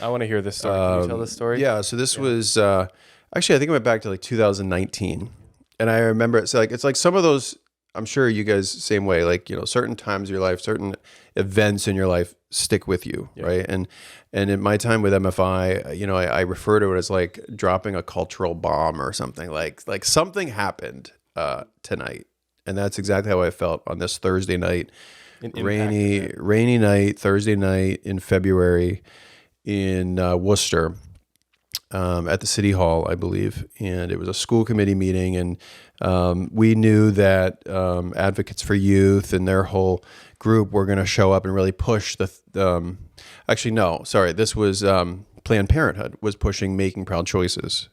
I want to hear this story. Can you tell this story? Yeah. So this was actually, I think I went back to like 2019, and I remember it's like some of those. I'm sure you guys same way. Like, certain times of your life, certain events in your life stick with you, right? And in my time with MFI, I refer to it as like dropping a cultural bomb or something. Like something happened tonight, and that's exactly how I felt on this Thursday night. Rainy night, Thursday night in February in Worcester, at the city hall, I believe. And it was a school committee meeting, and we knew that Advocates for Youth and their whole group were going to show up and really push actually, no, sorry. This was Planned Parenthood was pushing Making Proud Choices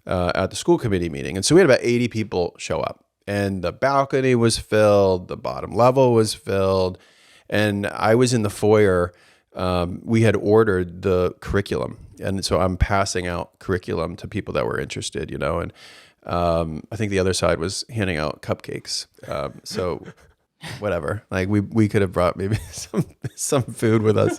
at the school committee meeting. And so we had about 80 people show up. And the balcony was filled, the bottom level was filled, and I was in the foyer. We had ordered the curriculum, and so I'm passing out curriculum to people that were interested, and I think the other side was handing out cupcakes. So whatever, like we could have brought maybe some food with us.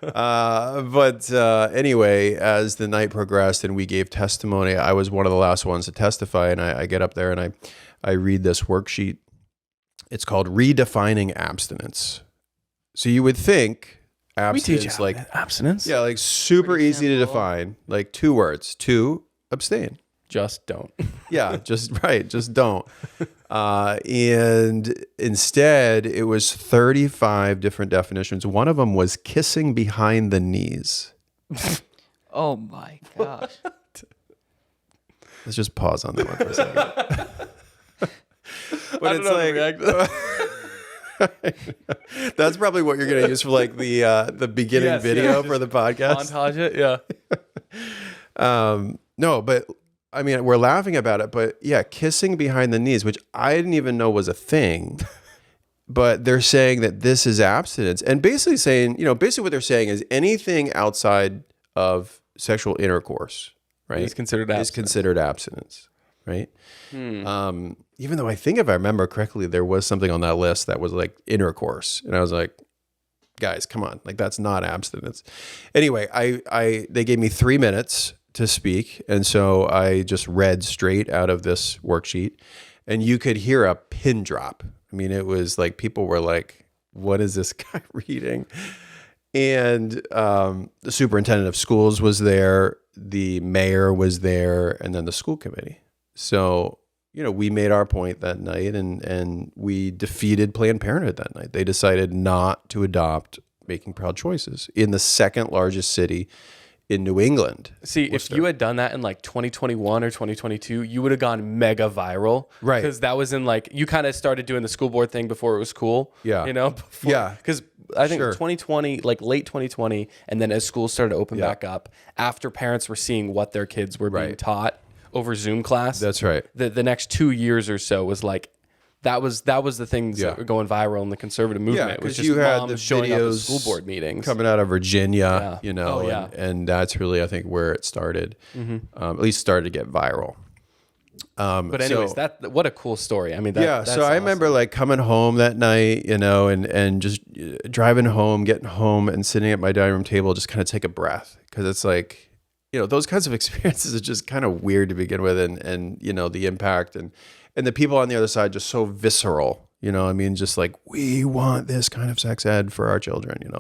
But anyway, as the night progressed and we gave testimony, I was one of the last ones to testify, and I get up there and I read this worksheet. It's called Redefining Abstinence. So you would think abstinence, like abstinence? Yeah, like super easy to define. Like 2 words. 2, abstain. Just don't. Yeah, just don't. And instead, it was 35 different definitions. One of them was kissing behind the knees. Oh my gosh. Let's just pause on that one for a second. But it's like that's probably what you're going to use for like the beginning video for the podcast. Montage it, yeah. No, but I mean, we're laughing about it, but yeah, kissing behind the knees, which I didn't even know was a thing. But they're saying that this is abstinence, and basically saying, basically what they're saying is anything outside of sexual intercourse, right, is considered abstinence, right? Even though I think if I remember correctly, there was something on that list that was like intercourse, and I was like, guys, come on, like that's not abstinence. Anyway, they gave me 3 minutes to speak, and so I just read straight out of this worksheet, and you could hear a pin drop. I mean, it was like people were like, what is this guy reading? And the superintendent of schools was there, the mayor was there, and then the school committee. So, we made our point that night, and we defeated Planned Parenthood that night. They decided not to adopt Making Proud Choices in the second largest city in New England. See, Worcester. If you had done that in like 2021 or 2022, you would have gone mega viral. Right. Because that was in like, you kind of started doing the school board thing before it was cool. Yeah. Yeah. Because I think 2020, like late 2020, and then as schools started to open back up, after parents were seeing what their kids were being taught over Zoom class. That's right. The next 2 years or so was like, that was the things that were going viral in the conservative movement. It was just you had moms the showing up at videos school board meetings coming out of Virginia, Yeah. and that's really, I think, where it started. At least started to get viral. But anyways, what a cool story. I mean, that's so I remember like coming home that night, and just driving home, getting home, and sitting at my dining room table, just kind of take a breath, because it's like, those kinds of experiences are just kind of weird to begin with, and the impact and the people on the other side just so visceral, I mean, just like, we want this kind of sex ed for our children,